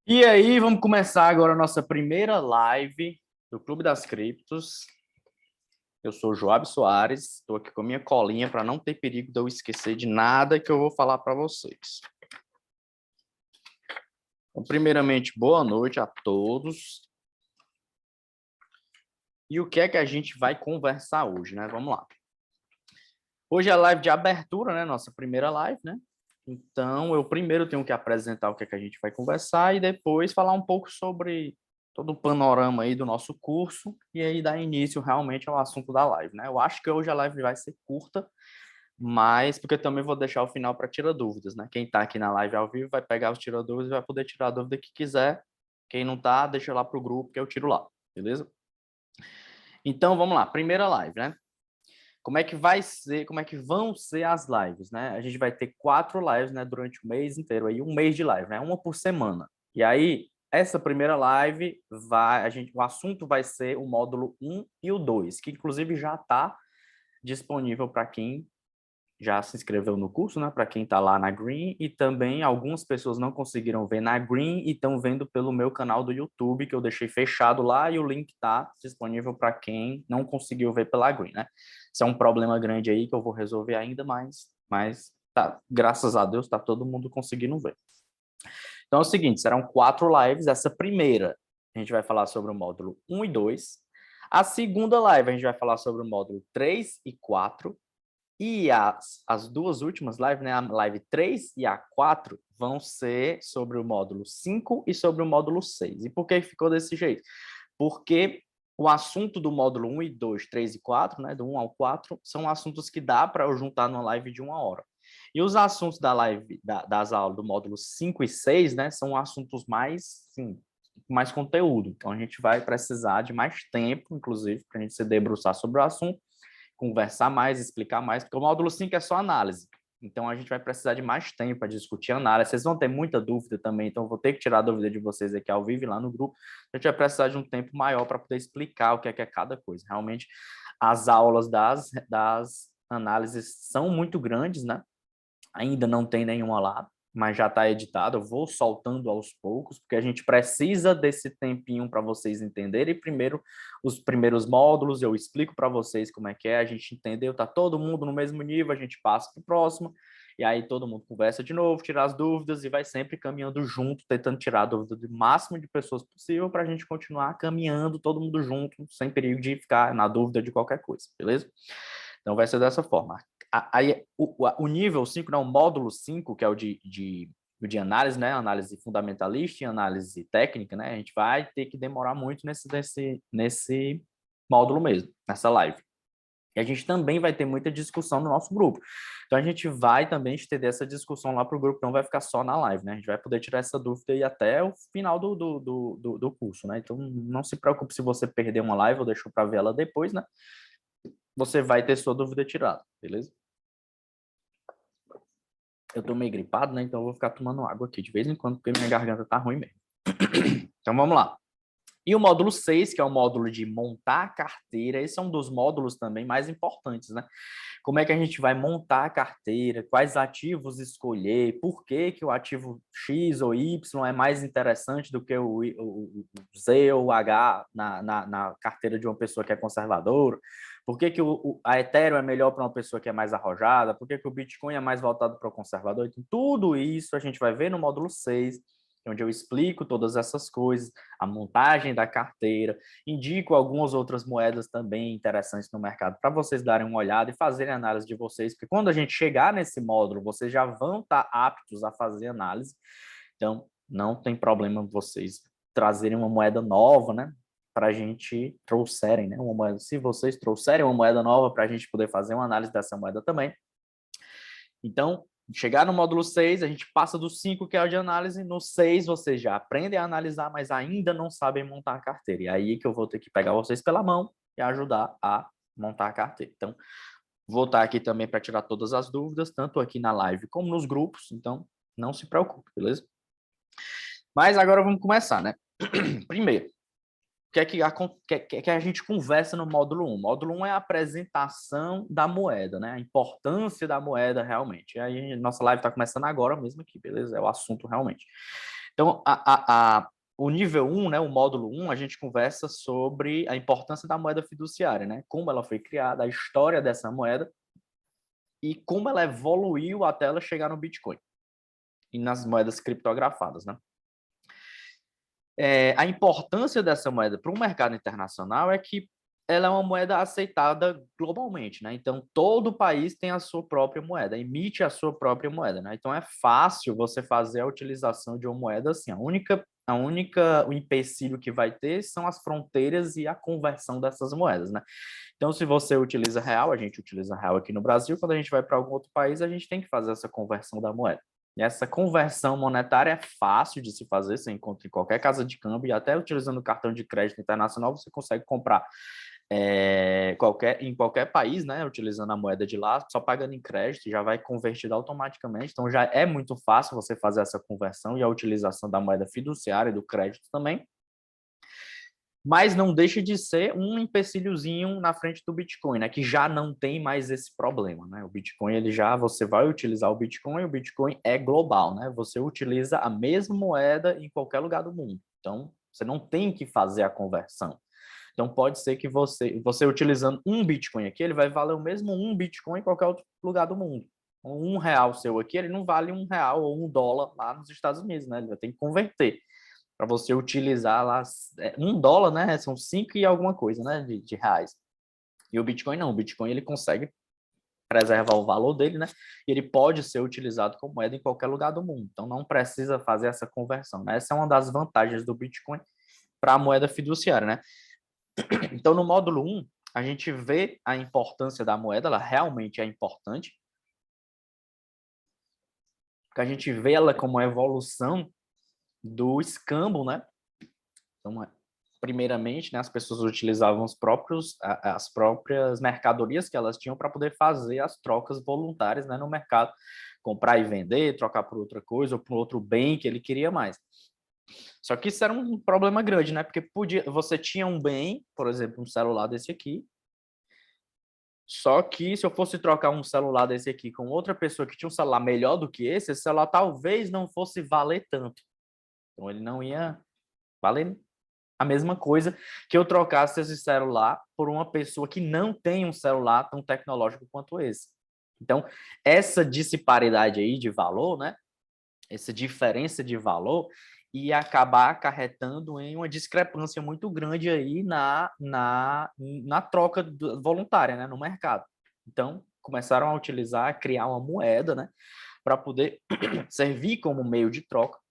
E aí, vamos começar agora a nossa primeira live do Clube das Criptos. Eu sou o Joab Soares, estou aqui com a minha colinha para não ter perigo de eu esquecer de nada que eu vou falar para vocês. Então, primeiramente, boa noite a todos. E o que é que a gente vai conversar hoje, né? Vamos lá. Hoje é a live de abertura, né? Nossa primeira live, né? Então, eu primeiro tenho que apresentar o que é que a gente vai conversar e depois falar um pouco sobre todo o panorama aí do nosso curso e aí dar início realmente ao assunto da live, né? Eu acho que hoje a live vai ser curta, mas porque eu também vou deixar o final para tirar dúvidas, né? Quem está aqui na live ao vivo vai pegar os tira dúvidas e vai poder tirar a dúvida que quiser. Quem não tá, deixa lá pro grupo que eu tiro lá, beleza? Então, vamos lá, primeira live, né? Como é que vai ser, como é que vão ser as lives, né? A gente vai ter 4 lives, né, durante o mês inteiro aí, um mês de live, né? Uma por semana. E aí, essa primeira live o assunto vai ser o módulo 1 e o 2, que inclusive já está disponível para quem já se inscreveu no curso, né? Para quem está lá na Green, e também algumas pessoas não conseguiram ver na Green e estão vendo pelo meu canal do YouTube, que eu deixei fechado lá, e o link está disponível para quem não conseguiu ver pela Green, né? Isso é um problema grande aí que eu vou resolver ainda mais, mas tá, graças a Deus está todo mundo conseguindo ver. Então é o seguinte, serão 4 lives. Essa primeira a gente vai falar sobre o módulo 1 e 2. A segunda live a gente vai falar sobre o módulo 3 e 4. E as duas últimas lives, né, a live 3 e a 4, vão ser sobre o módulo 5 e sobre o módulo 6. E por que ficou desse jeito? Porque o assunto do módulo 1 e 2, 3 e 4, né, do 1 ao 4, são assuntos que dá para eu juntar numa live de 1 hora. E os assuntos da live, das aulas do módulo 5 e 6, né, são assuntos mais, sim, mais conteúdo. Então, a gente vai precisar de mais tempo, inclusive, para a gente se debruçar sobre o assunto, conversar mais, explicar mais, porque o módulo 5 é só análise. Então, a gente vai precisar de mais tempo para discutir análise. Vocês vão ter muita dúvida também, então eu vou ter que tirar a dúvida de vocês aqui ao vivo lá no grupo. A gente vai precisar de um tempo maior para poder explicar o que é cada coisa. Realmente, as aulas das análises são muito grandes, né? Ainda não tem nenhuma lá, mas já está editado. Eu vou soltando aos poucos, porque a gente precisa desse tempinho para vocês entenderem. Primeiro, os primeiros módulos, eu explico para vocês como é que é, a gente entendeu, tá todo mundo no mesmo nível, a gente passa para o próximo, e aí todo mundo conversa de novo, tira as dúvidas e vai sempre caminhando junto, tentando tirar a dúvida do máximo de pessoas possível para a gente continuar caminhando todo mundo junto, sem perigo de ficar na dúvida de qualquer coisa, beleza? Então vai ser dessa forma. Aí o nível 5, né, o módulo 5, que é o de análise, né, análise fundamentalista e análise técnica, né, a gente vai ter que demorar muito nesse módulo mesmo, nessa live. E a gente também vai ter muita discussão no nosso grupo. Então, a gente vai também estender essa discussão lá para o grupo, não vai ficar só na live, né? A gente vai poder tirar essa dúvida aí até o final do curso, né? Então, não se preocupe se você perder uma live ou deixou para ver ela depois, né? Você vai ter sua dúvida tirada, beleza? Eu tô meio gripado, né? Então eu vou ficar tomando água aqui de vez em quando, porque minha garganta tá ruim mesmo. Então vamos lá. E o módulo 6, que é o módulo de montar a carteira, esse é um dos módulos também mais importantes, né? Como é que a gente vai montar a carteira, quais ativos escolher, por que que o ativo X ou Y é mais interessante do que o Z ou o H na carteira de uma pessoa que é conservadora, por que que a Ethereum é melhor para uma pessoa que é mais arrojada, por que que o Bitcoin é mais voltado para o conservador. Então, tudo isso a gente vai ver no módulo 6, onde eu explico todas essas coisas, a montagem da carteira, indico algumas outras moedas também interessantes no mercado para vocês darem uma olhada e fazerem análise de vocês, porque quando a gente chegar nesse módulo, vocês já vão estar aptos a fazer análise, então não tem problema vocês trazerem uma moeda nova, né? Para a gente trouxerem, né? Uma moeda, se vocês trouxerem uma moeda nova para a gente poder fazer uma análise dessa moeda também. Então, chegar no módulo 6, a gente passa do 5, que é o de análise, no 6 vocês já aprendem a analisar, mas ainda não sabem montar a carteira. E aí que eu vou ter que pegar vocês pela mão e ajudar a montar a carteira. Então, vou estar aqui também para tirar todas as dúvidas, tanto aqui na live como nos grupos, então não se preocupe, beleza? Mas agora vamos começar, né? Primeiro, o que a gente conversa no módulo 1? O módulo 1 é a apresentação da moeda, né? A importância da moeda realmente. E aí, nossa live está começando agora mesmo aqui, beleza? É o assunto realmente. Então, o nível 1, né, o módulo 1, a gente conversa sobre a importância da moeda fiduciária, né? Como ela foi criada, a história dessa moeda e como ela evoluiu até ela chegar no Bitcoin e nas moedas criptografadas, né? A importância dessa moeda para o mercado internacional é que ela é uma moeda aceitada globalmente, né? Então, todo país tem a sua própria moeda, emite a sua própria moeda, né? Então, é fácil você fazer a utilização de uma moeda assim. O empecilho que vai ter são as fronteiras e a conversão dessas moedas, né? Então, se você utiliza real, a gente utiliza real aqui no Brasil, quando a gente vai para algum outro país, a gente tem que fazer essa conversão da moeda. E essa conversão monetária é fácil de se fazer, você encontra em qualquer casa de câmbio, e até utilizando o cartão de crédito internacional, você consegue comprar em qualquer país, né, utilizando a moeda de lá, só pagando em crédito, já vai convertido automaticamente. Então, já é muito fácil você fazer essa conversão e a utilização da moeda fiduciária e do crédito também. Mas não deixa de ser um empecilhozinho na frente do Bitcoin, né? Que já não tem mais esse problema, né? O Bitcoin, você vai utilizar o Bitcoin é global, né? Você utiliza a mesma moeda em qualquer lugar do mundo. Então, você não tem que fazer a conversão. Então, pode ser que você utilizando um Bitcoin aqui, ele vai valer o mesmo um Bitcoin em qualquer outro lugar do mundo. Um real seu aqui, ele não vale um real ou um dólar lá nos Estados Unidos, né? Ele vai ter que converter para você utilizar lá um dólar, né? São 5 e alguma coisa, né? De reais. E o Bitcoin não, o Bitcoin ele consegue preservar o valor dele, né? E ele pode ser utilizado como moeda em qualquer lugar do mundo. Então não precisa fazer essa conversão, né? Essa é uma das vantagens do Bitcoin para a moeda fiduciária, né? Então no módulo 1, a gente vê a importância da moeda, ela realmente é importante, porque a gente vê ela como a evolução do escambo, né? Então, primeiramente, né, as pessoas utilizavam as próprias mercadorias que elas tinham para poder fazer as trocas voluntárias, né, no mercado, comprar e vender, trocar por outra coisa ou por outro bem que ele queria mais. Só que isso era um problema grande, né? Porque você tinha um bem, por exemplo, um celular desse aqui, só que se eu fosse trocar um celular desse aqui com outra pessoa que tinha um celular melhor do que esse celular talvez não fosse valer tanto. Então ele não ia valer a mesma coisa que eu trocasse esse celular por uma pessoa que não tem um celular tão tecnológico quanto esse. Então, essa disparidade aí de valor, né? Essa diferença de valor ia acabar acarretando em uma discrepância muito grande aí na troca voluntária, né? No mercado. Então, começaram a utilizar, criar uma moeda, né? Para poder servir como meio de troca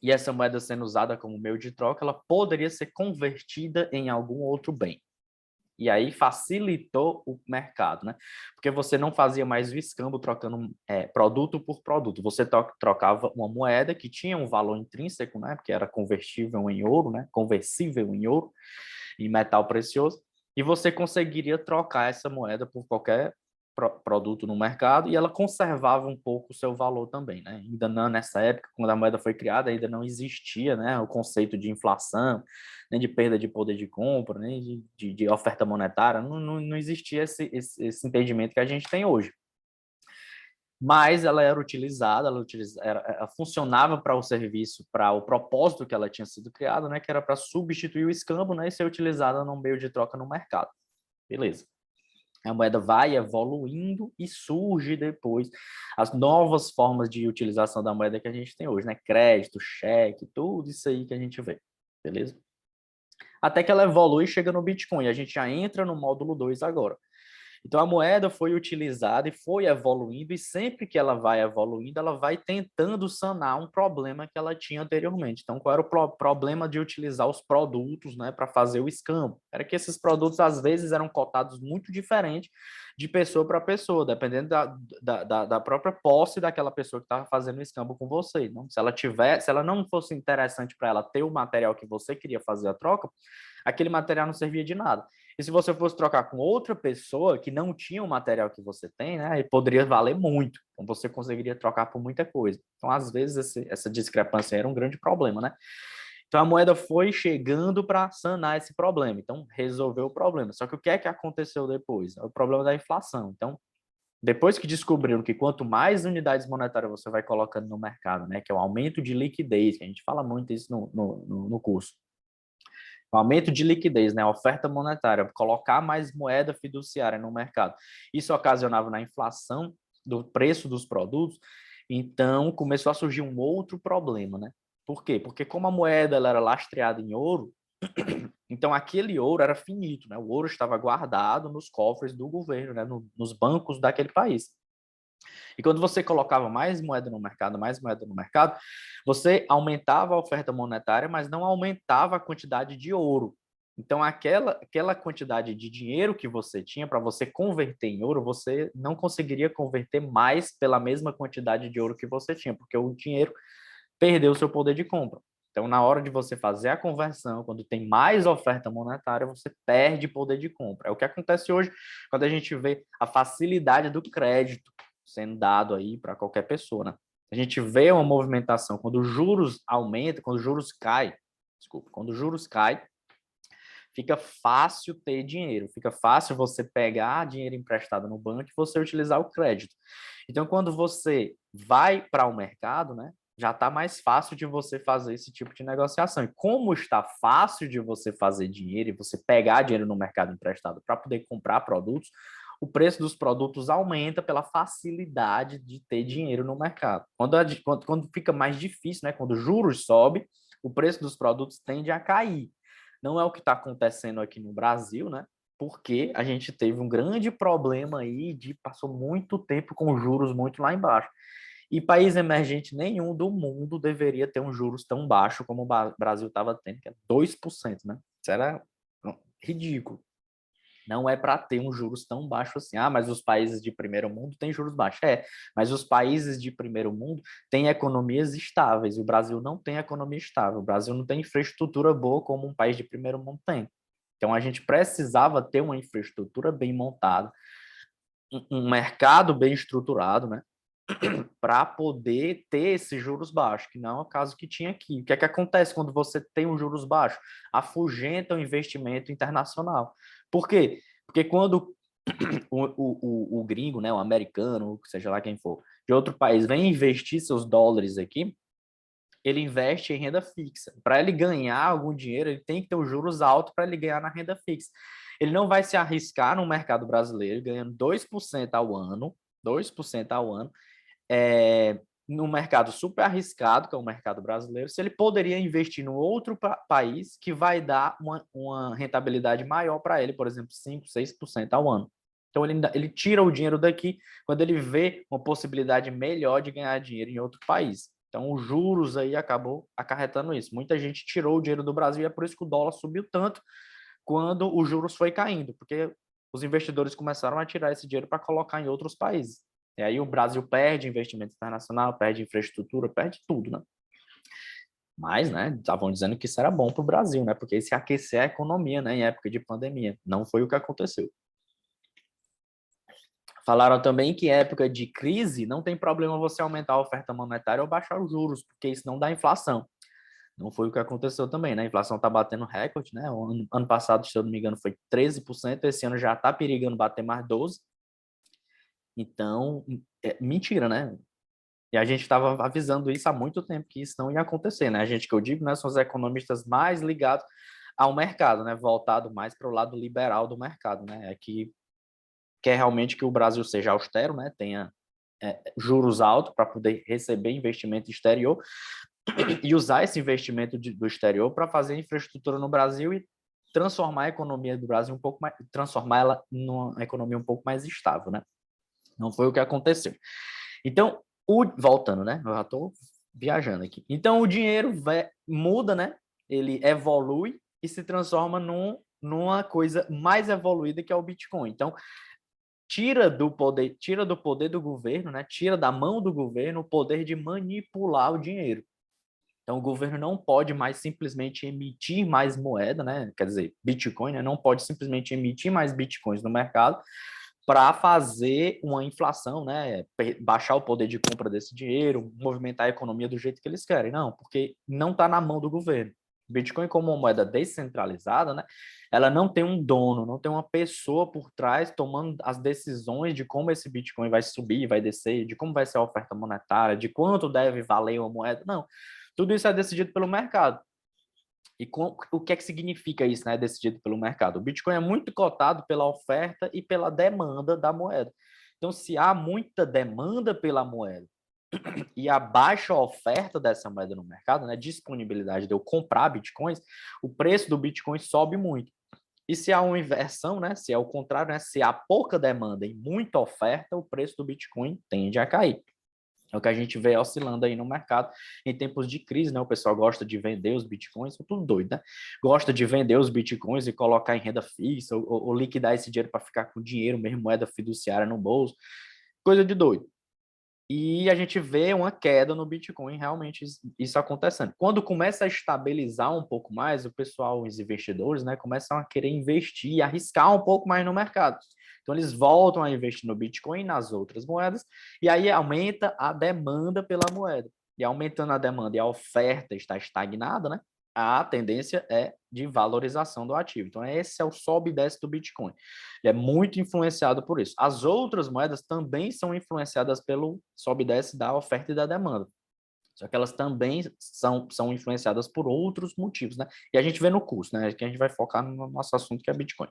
e essa moeda sendo usada como meio de troca, ela poderia ser convertida em algum outro bem. E aí facilitou o mercado, né? Porque você não fazia mais o escambo trocando produto por produto. Você trocava uma moeda que tinha um valor intrínseco, né? Porque era convertível em ouro, né? Conversível em ouro, em metal precioso. E você conseguiria trocar essa moeda por qualquer produto no mercado e ela conservava um pouco o seu valor também, né? Ainda não, nessa época, quando a moeda foi criada, ainda não existia, né, o conceito de inflação, nem de perda de poder de compra, nem de oferta monetária, não existia esse entendimento que a gente tem hoje. Mas ela era utilizada, ela funcionava para o serviço, para o propósito que ela tinha sido criada, né, que era para substituir o escambo, né, e ser utilizada no meio de troca no mercado. Beleza. A moeda vai evoluindo e surge depois as novas formas de utilização da moeda que a gente tem hoje, né? Crédito, cheque, tudo isso aí que a gente vê, beleza? Até que ela evolui e chega no Bitcoin. A gente já entra no módulo 2 agora. Então a moeda foi utilizada e foi evoluindo, e sempre que ela vai evoluindo, ela vai tentando sanar um problema que ela tinha anteriormente. Então, qual era o problema de utilizar os produtos, né, para fazer o escambo? Era que esses produtos, às vezes, eram cotados muito diferente de pessoa para pessoa, dependendo da própria posse daquela pessoa que estava fazendo o escambo com você. Então, se ela não fosse interessante para ela ter o material que você queria fazer a troca, aquele material não servia de nada. E se você fosse trocar com outra pessoa que não tinha o material que você tem, né, ele poderia valer muito. Então você conseguiria trocar por muita coisa. Então, às vezes, essa discrepância era um grande problema, né? Então a moeda foi chegando para sanar esse problema. Então, resolveu o problema. Só que o que é que aconteceu depois? É o problema da inflação. Então, Depois que descobriram que quanto mais unidades monetárias você vai colocando no mercado, né, que é o aumento de liquidez, que a gente fala muito isso no curso, o aumento de liquidez, né, a oferta monetária, colocar mais moeda fiduciária no mercado, isso ocasionava na inflação do preço dos produtos, então começou a surgir um outro problema, né? Por quê? Porque como a moeda ela era lastreada em ouro, então aquele ouro era finito, né? O ouro estava guardado nos cofres do governo, né? Nos bancos daquele país. E quando você colocava mais moeda no mercado, você aumentava a oferta monetária, mas não aumentava a quantidade de ouro. Então, aquela quantidade de dinheiro que você tinha para você converter em ouro, você não conseguiria converter mais pela mesma quantidade de ouro que você tinha, porque o dinheiro perdeu o seu poder de compra. Então, na hora de você fazer a conversão, quando tem mais oferta monetária, você perde poder de compra. É o que acontece hoje quando a gente vê a facilidade do crédito sendo dado aí para qualquer pessoa, né? A gente vê uma movimentação quando os juros aumentam, quando os juros caem, desculpa, quando os juros caem, fica fácil ter dinheiro, fica fácil você pegar dinheiro emprestado no banco e você utilizar o crédito. Então, quando você vai para o mercado, né, já está mais fácil de você fazer esse tipo de negociação. E como está fácil de você fazer dinheiro e você pegar dinheiro no mercado emprestado para poder comprar produtos, o preço dos produtos aumenta pela facilidade de ter dinheiro no mercado. Quando fica mais difícil, né, quando os juros sobem, o preço dos produtos tende a cair. Não é o que está acontecendo aqui no Brasil, né? Porque a gente teve um grande problema aí de passou muito tempo com juros muito lá embaixo. E país emergente nenhum do mundo deveria ter um juros tão baixo como o Brasil estava tendo, que é 2%, né? Isso era ridículo. Não é para ter um juros tão baixo assim. Ah, mas os países de primeiro mundo têm juros baixos. É, mas os países de primeiro mundo têm economias estáveis. O Brasil não tem economia estável. O Brasil não tem infraestrutura boa como um país de primeiro mundo tem. Então a gente precisava ter uma infraestrutura bem montada, um mercado bem estruturado, né? Para poder ter esses juros baixos, que não é o caso que tinha aqui. O que é que acontece quando você tem um juros baixo? Afugenta o investimento internacional. Por quê? Porque quando o gringo, né, o americano, seja lá quem for, de outro país, vem investir seus dólares aqui, ele investe em renda fixa. Para ele ganhar algum dinheiro, ele tem que ter os juros altos para ele ganhar na renda fixa. Ele não vai se arriscar no mercado brasileiro, ganhando 2% ao ano, 2% ao ano, no mercado super arriscado, que é o mercado brasileiro, se ele poderia investir no outro país que vai dar uma rentabilidade maior para ele, por exemplo, 5, 6% ao ano. Então, ele tira o dinheiro daqui quando ele vê uma possibilidade melhor de ganhar dinheiro em outro país. Então, os juros aí acabou acarretando isso. Muita gente tirou o dinheiro do Brasil e é por isso que o dólar subiu tanto quando os juros foi caindo, porque os investidores começaram a tirar esse dinheiro para colocar em outros países. E aí o Brasil perde investimento internacional, perde infraestrutura, perde tudo, né? Mas, né, estavam dizendo que isso era bom para o Brasil, né? Porque isso ia aquecer a economia, né, em época de pandemia. Não foi o que aconteceu. Falaram também que em época de crise não tem problema você aumentar a oferta monetária ou baixar os juros, porque isso não dá inflação. Não foi o que aconteceu também, né? A inflação está batendo recorde, né? O ano passado, se eu não me engano, foi 13%, esse ano já está perigando bater mais 12%. Então, é mentira, né? E a gente estava avisando isso há muito tempo, que isso não ia acontecer, né? A gente que eu digo, né, são os economistas mais ligados ao mercado, né? Voltado mais para o lado liberal do mercado, né? É que quer realmente que o Brasil seja austero, né? Tenha juros altos para poder receber investimento exterior e usar esse investimento do exterior para fazer infraestrutura no Brasil e transformar a economia do Brasil um pouco mais, transformar ela numa economia um pouco mais estável, né? Não foi o que aconteceu. Então, voltando, né? Eu já estou viajando aqui. Então, o dinheiro muda, né? Ele evolui e se transforma numa coisa mais evoluída que é o Bitcoin. Então, tira do poder do governo, né? Tira da mão do governo o poder de manipular o dinheiro. Então, o governo não pode mais simplesmente emitir mais moeda, né? Quer dizer, Bitcoin, né? Não pode simplesmente emitir mais Bitcoins no mercado para fazer uma inflação, né? Baixar o poder de compra desse dinheiro, movimentar a economia do jeito que eles querem. Não, porque não está na mão do governo. Bitcoin, como uma moeda descentralizada, né? Ela não tem um dono, não tem uma pessoa por trás tomando as decisões de como esse Bitcoin vai subir, vai descer, de como vai ser a oferta monetária, de quanto deve valer uma moeda. Não. Tudo isso é decidido pelo mercado. E o que é que significa isso, né? Decidido pelo mercado. O Bitcoin é muito cotado pela oferta e pela demanda da moeda. Então, se há muita demanda pela moeda e a baixa oferta dessa moeda no mercado, né, disponibilidade de eu comprar bitcoins, o preço do Bitcoin sobe muito. E se há uma inversão, né, se é o contrário, né, se há pouca demanda e muita oferta, o preço do Bitcoin tende a cair. É o que a gente vê oscilando aí no mercado em tempos de crise, né? O pessoal gosta de vender os bitcoins, tudo doido, né? Gosta de vender os bitcoins e colocar em renda fixa ou liquidar esse dinheiro para ficar com dinheiro, mesmo moeda fiduciária no bolso, coisa de doido. E a gente vê uma queda no Bitcoin, realmente isso acontecendo. Quando começa a estabilizar um pouco mais, o pessoal, os investidores, né, começam a querer investir e arriscar um pouco mais no mercado. Então, eles voltam a investir no Bitcoin e nas outras moedas, e aí aumenta a demanda pela moeda. E aumentando a demanda e a oferta está estagnada, né? A tendência é de valorização do ativo. Então, esse é o sobe e desce do Bitcoin. Ele é muito influenciado por isso. As outras moedas também são influenciadas pelo sobe e desce da oferta e da demanda. Só que elas também são influenciadas por outros motivos, né? E a gente vê no curso, né? Que a gente vai focar no nosso assunto, que é Bitcoin.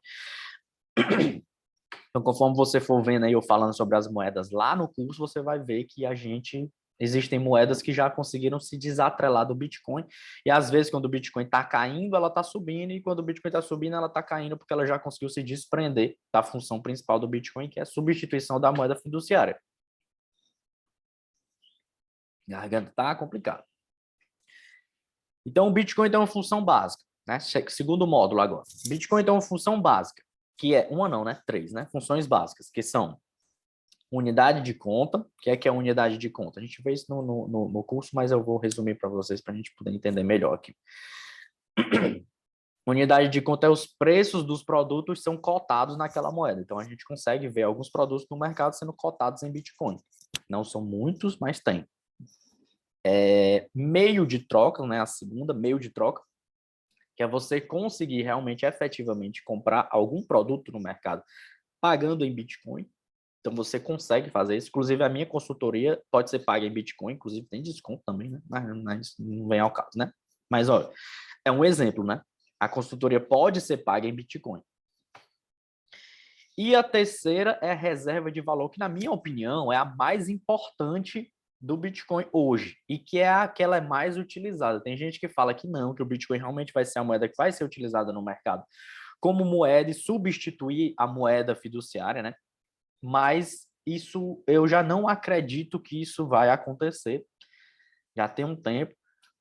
Então, conforme você for vendo aí eu falando sobre as moedas lá no curso, você vai ver que existem moedas que já conseguiram se desatrelar do Bitcoin, e às vezes quando o Bitcoin está caindo, ela está subindo, e quando o Bitcoin está subindo, ela está caindo porque ela já conseguiu se desprender da função principal do Bitcoin, que é a substituição da moeda fiduciária. Garganta tá complicado. Então, o Bitcoin tem uma função básica, né? Segundo módulo agora. Bitcoin tem uma função básica, que é uma não, né? Três, né? Funções básicas, que são unidade de conta. Que é a unidade de conta? A gente vê isso no curso, mas eu vou resumir para vocês para a gente poder entender melhor aqui. Unidade de conta é os preços dos produtos são cotados naquela moeda. Então, a gente consegue ver alguns produtos no mercado sendo cotados em Bitcoin. Não são muitos, mas tem. Meio de troca, né? A segunda, meio de troca, que é você conseguir realmente, efetivamente, comprar algum produto no mercado pagando em Bitcoin. Então, você consegue fazer isso. Inclusive, a minha consultoria pode ser paga em Bitcoin. Inclusive, tem desconto também, né? Mas não vem ao caso, né? Mas, olha, é um exemplo, né? A consultoria pode ser paga em Bitcoin. E a terceira é a reserva de valor, que, na minha opinião, é a mais importante do Bitcoin hoje, e que é a que ela é mais utilizada. Tem gente que fala que não, que o Bitcoin realmente vai ser a moeda que vai ser utilizada no mercado como moeda e substituir a moeda fiduciária, né? Mas isso eu já não acredito que isso vai acontecer. Já tem um tempo,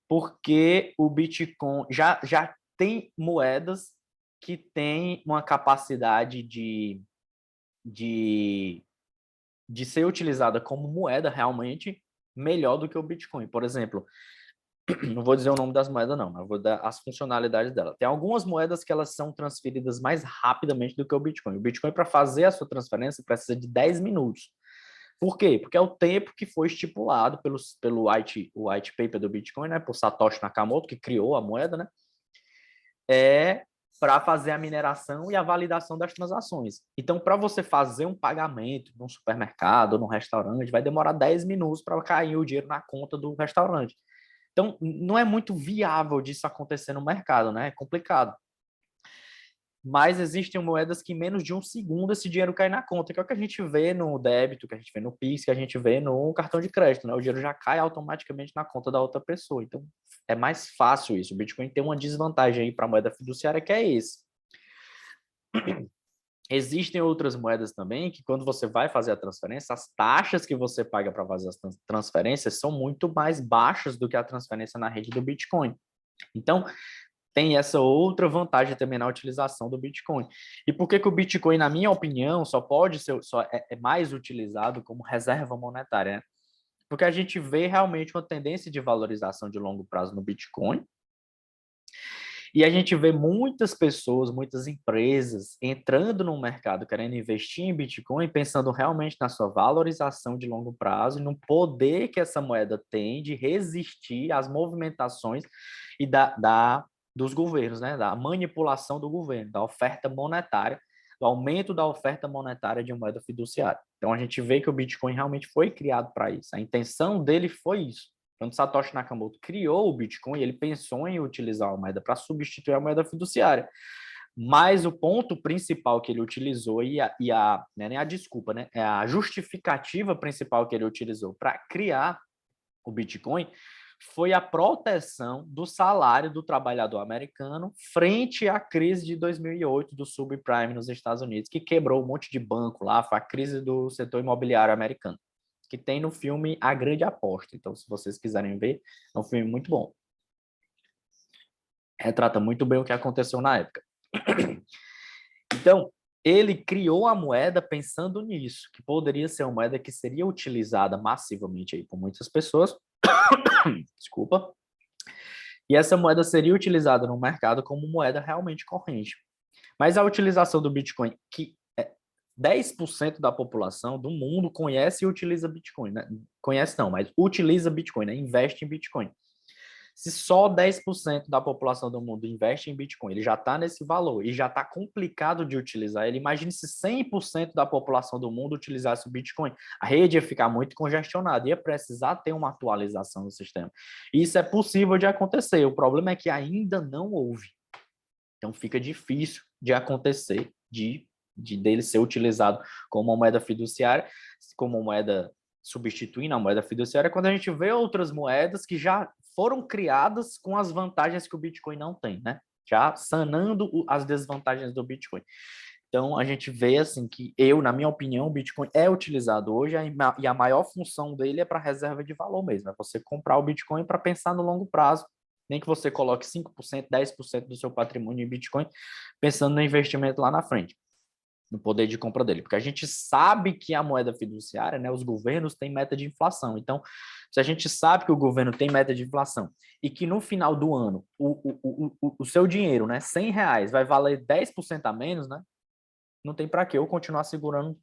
porque o Bitcoin já tem moedas que têm uma capacidade de, de ser utilizada como moeda realmente melhor do que o Bitcoin. Por exemplo, não vou dizer o nome das moedas não, mas vou dar as funcionalidades dela. Tem algumas moedas que elas são transferidas mais rapidamente do que o Bitcoin. O Bitcoin, para fazer a sua transferência, precisa de 10 minutos. Por quê? Porque é o tempo que foi estipulado pelo white paper do Bitcoin, né, por Satoshi Nakamoto, que criou a moeda, né, para fazer a mineração e a validação das transações. Então, para você fazer um pagamento num supermercado, num restaurante, vai demorar 10 minutos para cair o dinheiro na conta do restaurante. Então, não é muito viável disso acontecer no mercado, né? É complicado. Mas existem moedas que em menos de um segundo esse dinheiro cai na conta, que é o que a gente vê no débito, que a gente vê no Pix, que a gente vê no cartão de crédito, né? O dinheiro já cai automaticamente na conta da outra pessoa. Então, é mais fácil isso. O Bitcoin tem uma desvantagem aí para a moeda fiduciária, que é esse. Existem outras moedas também que, quando você vai fazer a transferência, as taxas que você paga para fazer as transferências são muito mais baixas do que a transferência na rede do Bitcoin. Então, tem essa outra vantagem também na utilização do Bitcoin. E por que que o Bitcoin, na minha opinião, é mais utilizado como reserva monetária, né? Porque a gente vê realmente uma tendência de valorização de longo prazo no Bitcoin, e a gente vê muitas pessoas, muitas empresas entrando no mercado, querendo investir em Bitcoin, pensando realmente na sua valorização de longo prazo e no poder que essa moeda tem de resistir às movimentações e dos governos, né? Da manipulação do governo, da oferta monetária, do aumento da oferta monetária de moeda fiduciária. Então a gente vê que o Bitcoin realmente foi criado para isso. A intenção dele foi isso. Quando Satoshi Nakamoto criou o Bitcoin, ele pensou em utilizar a moeda para substituir a moeda fiduciária. Mas o ponto principal que ele utilizou né, nem a desculpa, né? É a justificativa principal que ele utilizou para criar o Bitcoin foi a proteção do salário do trabalhador americano frente à crise de 2008 do subprime nos Estados Unidos, que quebrou um monte de banco lá, foi a crise do setor imobiliário americano, que tem no filme A Grande Aposta. Então, se vocês quiserem ver, é um filme muito bom. Retrata muito bem o que aconteceu na época. Então, ele criou a moeda pensando nisso, que poderia ser uma moeda que seria utilizada massivamente aí por muitas pessoas. Desculpa. E essa moeda seria utilizada no mercado como moeda realmente corrente. Mas a utilização do Bitcoin, que 10% da população do mundo conhece e utiliza Bitcoin, né? Conhece não, mas utiliza Bitcoin, né? Investe em Bitcoin. Se só 10% da população do mundo investe em Bitcoin, ele já está nesse valor e já está complicado de utilizar ele. Imagine se 100% da população do mundo utilizasse o Bitcoin. A rede ia ficar muito congestionada, ia precisar ter uma atualização no sistema. Isso é possível de acontecer. O problema é que ainda não houve. Então fica difícil de acontecer, dele ser utilizado como uma moeda fiduciária, como uma moeda substituindo a moeda fiduciária, quando a gente vê outras moedas que já foram criadas com as vantagens que o Bitcoin não tem, né? Já sanando as desvantagens do Bitcoin. Então, a gente vê assim que na minha opinião, o Bitcoin é utilizado hoje e a maior função dele é para reserva de valor mesmo. É você comprar o Bitcoin para pensar no longo prazo. Nem que você coloque 5%, 10% do seu patrimônio em Bitcoin, pensando no investimento lá na frente, no poder de compra dele. Porque a gente sabe que a moeda fiduciária, né, os governos têm meta de inflação. Então, se a gente sabe que o governo tem meta de inflação e que no final do ano o seu dinheiro, né, R$ 100, vai valer 10% a menos, né, não tem para que eu continuar segurando R$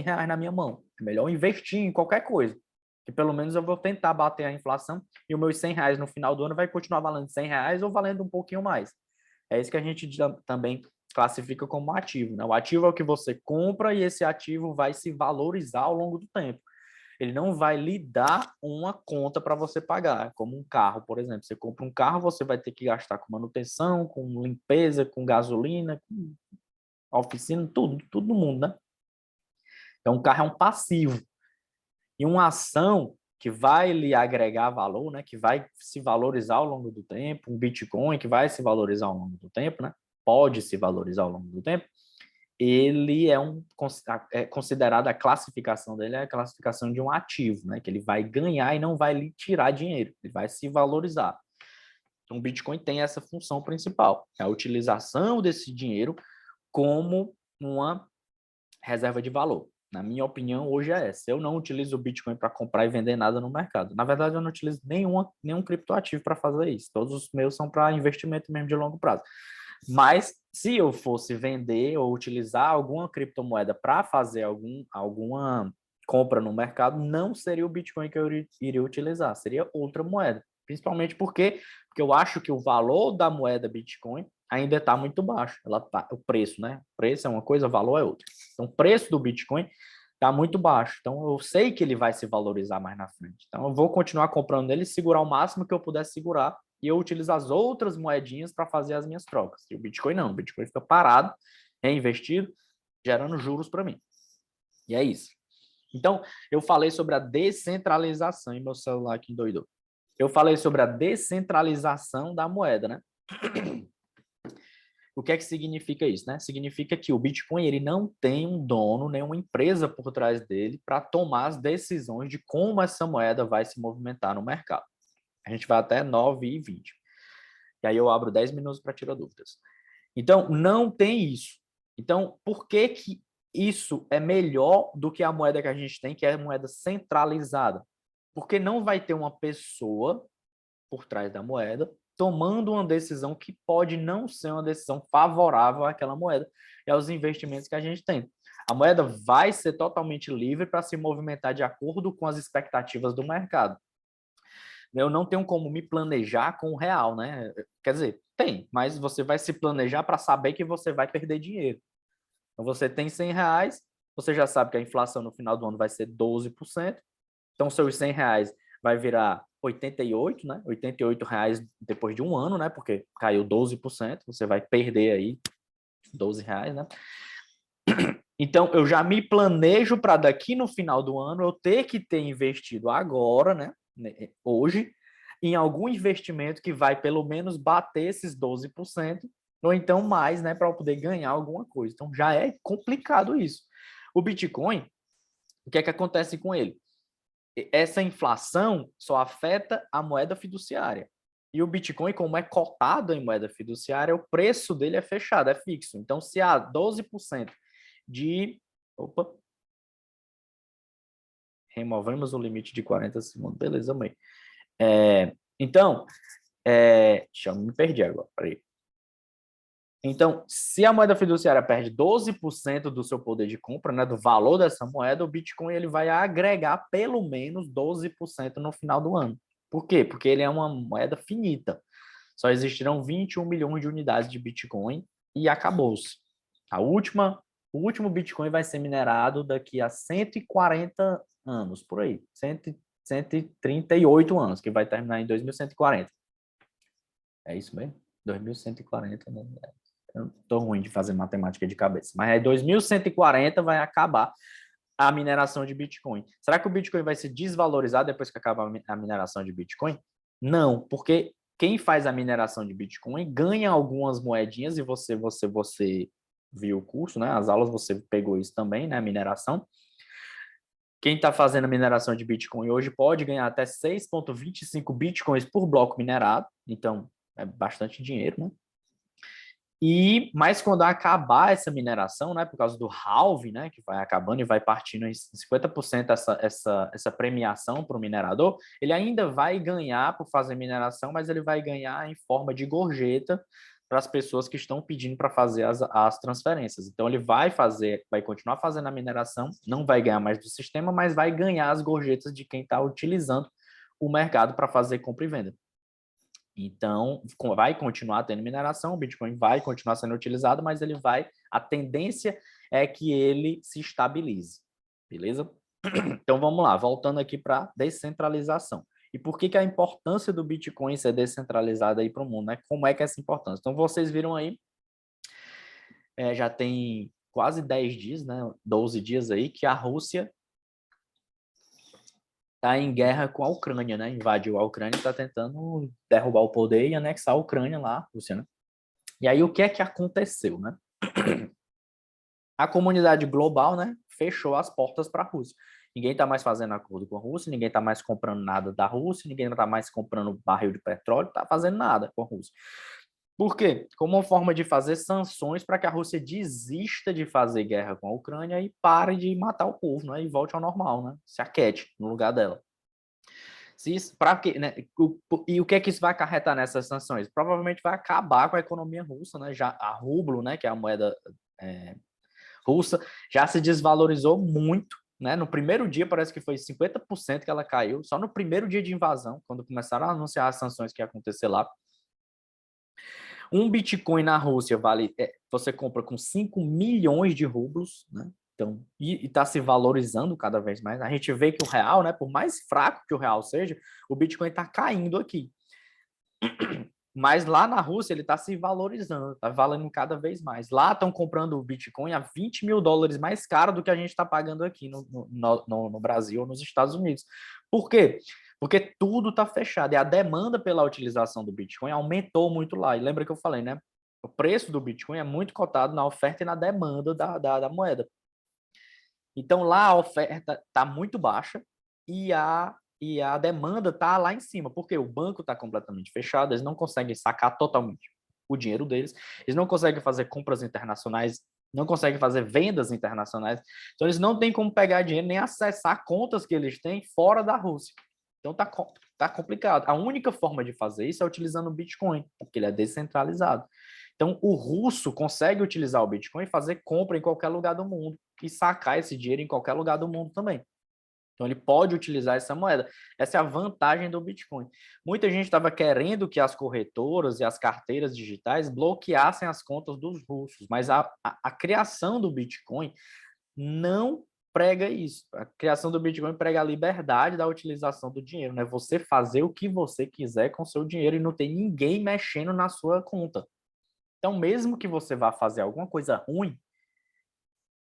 100 na minha mão. É melhor investir em qualquer coisa, que pelo menos eu vou tentar bater a inflação e os meus R$ 100 no final do ano vai continuar valendo R$ 100 ou valendo um pouquinho mais. É isso que a gente também classifica como ativo, né? O ativo é o que você compra e esse ativo vai se valorizar ao longo do tempo. Ele não vai lhe dar uma conta para você pagar, como um carro, por exemplo. Você compra um carro, você vai ter que gastar com manutenção, com limpeza, com gasolina, com oficina, tudo no mundo, né? Então, o carro é um passivo. E uma ação que vai lhe agregar valor, né, que vai se valorizar ao longo do tempo, um Bitcoin que vai se valorizar ao longo do tempo, né, pode se valorizar ao longo do tempo, ele é considerado, a classificação dele é a classificação de um ativo, né, que ele vai ganhar e não vai lhe tirar dinheiro, ele vai se valorizar. Então, o Bitcoin tem essa função principal, a utilização desse dinheiro como uma reserva de valor. Na minha opinião, hoje é essa. Eu não utilizo o Bitcoin para comprar e vender nada no mercado. Na verdade, eu não utilizo nenhum criptoativo para fazer isso. Todos os meus são para investimento mesmo de longo prazo. Mas, se eu fosse vender ou utilizar alguma criptomoeda para fazer alguma compra no mercado, não seria o Bitcoin que eu iria utilizar, seria outra moeda. Principalmente porque eu acho que o valor da moeda Bitcoin ainda está muito baixo. O preço, né? O preço é uma coisa, o valor é outra. Então, o preço do Bitcoin está muito baixo. Então, eu sei que ele vai se valorizar mais na frente. Então, eu vou continuar comprando nele, segurar o máximo que eu puder segurar e eu utilizo as outras moedinhas para fazer as minhas trocas. E o Bitcoin não. O Bitcoin fica parado, reinvestido, gerando juros para mim. E é isso. Então, eu falei sobre a descentralização, e meu celular aqui doidou. Eu falei sobre a descentralização da moeda, né? O que é que significa isso, né? Significa que o Bitcoin ele não tem um dono, nem uma empresa por trás dele para tomar as decisões de como essa moeda vai se movimentar no mercado. A gente vai até 9h20. E aí eu abro 10 minutos para tirar dúvidas. Então, não tem isso. Então, por que que isso é melhor do que a moeda que a gente tem, que é a moeda centralizada? Porque não vai ter uma pessoa por trás da moeda tomando uma decisão que pode não ser uma decisão favorável àquela moeda e aos investimentos que a gente tem. A moeda vai ser totalmente livre para se movimentar de acordo com as expectativas do mercado. Eu não tenho como me planejar com o real, né? Quer dizer, tem, mas você vai se planejar para saber que você vai perder dinheiro. Então, você tem R$ 100, você já sabe que a inflação no final do ano vai ser 12%. Então, seus R$ 100 vai virar 88, né? R$ 88 depois de um ano, né? Porque caiu 12%, você vai perder aí R$ 12, né? Então, eu já me planejo para daqui no final do ano eu ter que ter investido agora, né? Hoje, em algum investimento que vai pelo menos bater esses 12%, ou então mais, né? Para eu poder ganhar alguma coisa. Então, já é complicado isso. O Bitcoin, o que é que acontece com ele? Essa inflação só afeta a moeda fiduciária. E o Bitcoin, como é cotado em moeda fiduciária, o preço dele é fechado, é fixo. Então, se há 12% de... Opa! Removemos o limite de 40 segundos. Beleza, mãe. Então, deixa eu me perdi agora. Peraí. Então, se a moeda fiduciária perde 12% do seu poder de compra, né, do valor dessa moeda, o Bitcoin ele vai agregar pelo menos 12% no final do ano. Por quê? Porque ele é uma moeda finita. Só existirão 21 milhões de unidades de Bitcoin e acabou-se. O último Bitcoin vai ser minerado daqui a 140 anos, por aí. 138 anos, que vai terminar em 2140. É isso mesmo? 2140, né? Eu tô ruim de fazer matemática de cabeça. Mas aí 2140 vai acabar a mineração de Bitcoin. Será que o Bitcoin vai se desvalorizar depois que acabar a mineração de Bitcoin? Não, porque quem faz a mineração de Bitcoin ganha algumas moedinhas e você viu o curso, né? As aulas você pegou isso também, né? A mineração. Quem está fazendo a mineração de Bitcoin hoje pode ganhar até 6,25 Bitcoins por bloco minerado. Então, é bastante dinheiro, né? Mas quando acabar essa mineração, né, por causa do halving, né, que vai acabando e vai partindo em 50% essa premiação para o minerador, ele ainda vai ganhar por fazer mineração, mas ele vai ganhar em forma de gorjeta para as pessoas que estão pedindo para fazer as transferências. Então ele vai continuar fazendo a mineração, não vai ganhar mais do sistema, mas vai ganhar as gorjetas de quem está utilizando o mercado para fazer compra e venda. Então, vai continuar tendo mineração, o Bitcoin vai continuar sendo utilizado, mas a tendência é que ele se estabilize, beleza? Então, vamos lá, voltando aqui para descentralização. E por que a importância do Bitcoin ser descentralizado aí para o mundo, né? Como é que é essa importância? Então, vocês viram aí, já tem quase 10 dias, né? 12 dias aí, que a Rússia está em guerra com a Ucrânia, né? Invadiu a Ucrânia e está tentando derrubar o poder e anexar a Ucrânia lá, a Rússia, né? E aí, o que é que aconteceu, né? A comunidade global, né, fechou as portas para a Rússia. Ninguém está mais fazendo acordo com a Rússia, ninguém está mais comprando nada da Rússia, ninguém está mais comprando barril de petróleo, está fazendo nada com a Rússia. Por quê? Como uma forma de fazer sanções para que a Rússia desista de fazer guerra com a Ucrânia e pare de matar o povo, né, e volte ao normal, né, se aquiete no lugar dela. Se isso, para quê, né? E o que é que isso vai acarretar nessas sanções? Provavelmente vai acabar com a economia russa, né? Já a rublo, né, que é a moeda russa, já se desvalorizou muito, né? No primeiro dia parece que foi 50% que ela caiu, só no primeiro dia de invasão, quando começaram a anunciar as sanções que ia acontecer lá. Um Bitcoin na Rússia vale, você compra com 5 milhões de rublos, né? Então, e está se valorizando cada vez mais. A gente vê que o real, né, por mais fraco que o real seja, o Bitcoin está caindo aqui. Mas lá na Rússia ele está se valorizando, está valendo cada vez mais. Lá estão comprando o Bitcoin a 20 mil dólares mais caro do que a gente está pagando aqui no Brasil ou nos Estados Unidos. Por quê? Porque tudo está fechado e a demanda pela utilização do Bitcoin aumentou muito lá. E lembra que eu falei, né? O preço do Bitcoin é muito cotado na oferta e na demanda da moeda. Então lá a oferta está muito baixa e a demanda está lá em cima, porque o banco está completamente fechado, eles não conseguem sacar totalmente o dinheiro deles, eles não conseguem fazer compras internacionais, não conseguem fazer vendas internacionais, então eles não têm como pegar dinheiro nem acessar contas que eles têm fora da Rússia. Então tá complicado. A única forma de fazer isso é utilizando o Bitcoin, porque ele é descentralizado. Então, o russo consegue utilizar o Bitcoin e fazer compra em qualquer lugar do mundo e sacar esse dinheiro em qualquer lugar do mundo também. Então, ele pode utilizar essa moeda. Essa é a vantagem do Bitcoin. Muita gente estava querendo que as corretoras e as carteiras digitais bloqueassem as contas dos russos, mas a criação do Bitcoin não prega isso. A criação do Bitcoin prega a liberdade da utilização do dinheiro, né? Você fazer o que você quiser com o seu dinheiro e não tem ninguém mexendo na sua conta. Então, mesmo que você vá fazer alguma coisa ruim,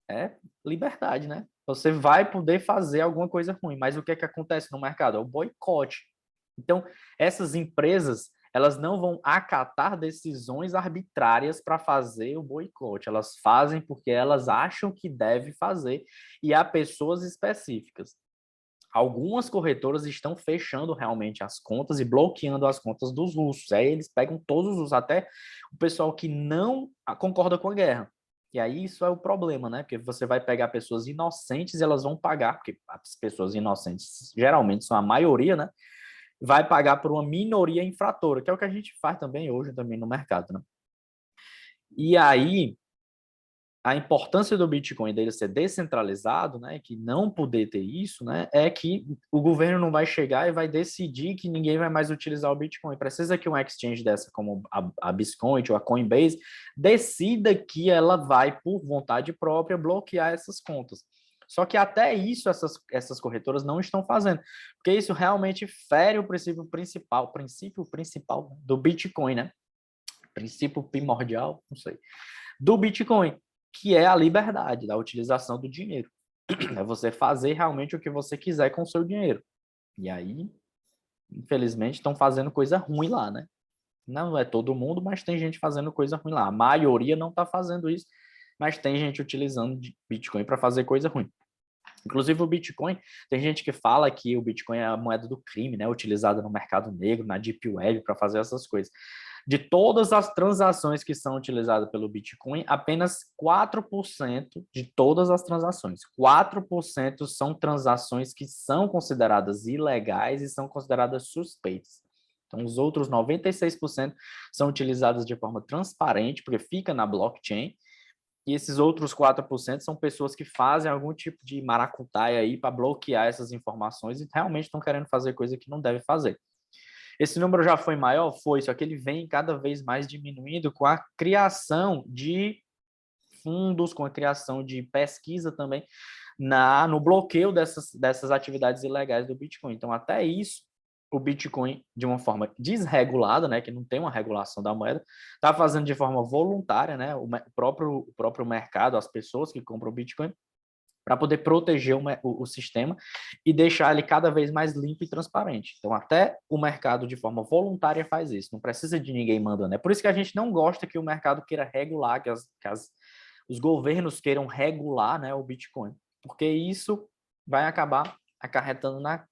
é liberdade, né? Você vai poder fazer alguma coisa ruim, mas o que é que acontece no mercado? É o boicote. Então, essas empresas, elas não vão acatar decisões arbitrárias para fazer o boicote. Elas fazem porque elas acham que deve fazer e há pessoas específicas. Algumas corretoras estão fechando realmente as contas e bloqueando as contas dos russos. Aí eles pegam todos os, até o pessoal que não concorda com a guerra. E aí isso é o problema, né? Porque você vai pegar pessoas inocentes e elas vão pagar, porque as pessoas inocentes geralmente são a maioria, né? Vai pagar por uma minoria infratora, que é o que a gente faz também hoje também no mercado, né? E aí a importância do Bitcoin dele ser descentralizado, né, que não poder ter isso, né, é que o governo não vai chegar e vai decidir que ninguém vai mais utilizar o Bitcoin. Precisa que uma exchange dessa, como a Biscoint ou a Coinbase, decida que ela vai, por vontade própria, bloquear essas contas. Só que até isso essas corretoras não estão fazendo, porque isso realmente fere o princípio principal do Bitcoin, né? Princípio primordial, não sei, do Bitcoin, que é a liberdade da utilização do dinheiro. É você fazer realmente o que você quiser com o seu dinheiro. E aí, infelizmente, estão fazendo coisa ruim lá, né? Não é todo mundo, mas tem gente fazendo coisa ruim lá. A maioria não está fazendo isso, mas tem gente utilizando Bitcoin para fazer coisa ruim. Inclusive o Bitcoin, tem gente que fala que o Bitcoin é a moeda do crime, né? Utilizada no mercado negro, na Deep Web, para fazer essas coisas. De todas as transações que são utilizadas pelo Bitcoin, apenas 4% de todas as transações. 4% são transações que são consideradas ilegais e são consideradas suspeitas. Então, os outros 96% são utilizadas de forma transparente, porque fica na blockchain, e esses outros 4% são pessoas que fazem algum tipo de maracutaia aí para bloquear essas informações e realmente estão querendo fazer coisa que não deve fazer. Esse número já foi maior? Foi, só que ele vem cada vez mais diminuindo com a criação de fundos, com a criação de pesquisa também no bloqueio dessas atividades ilegais do Bitcoin. Então, até isso, o Bitcoin, de uma forma desregulada, né, que não tem uma regulação da moeda, está fazendo de forma voluntária, né, o próprio mercado, as pessoas que compram o Bitcoin, para poder proteger o sistema e deixar ele cada vez mais limpo e transparente. Então, até o mercado, de forma voluntária, faz isso. Não precisa de ninguém mandando. É por isso que a gente não gosta que o mercado queira regular, os governos queiram regular, né, o Bitcoin, porque isso vai acabar acarretando na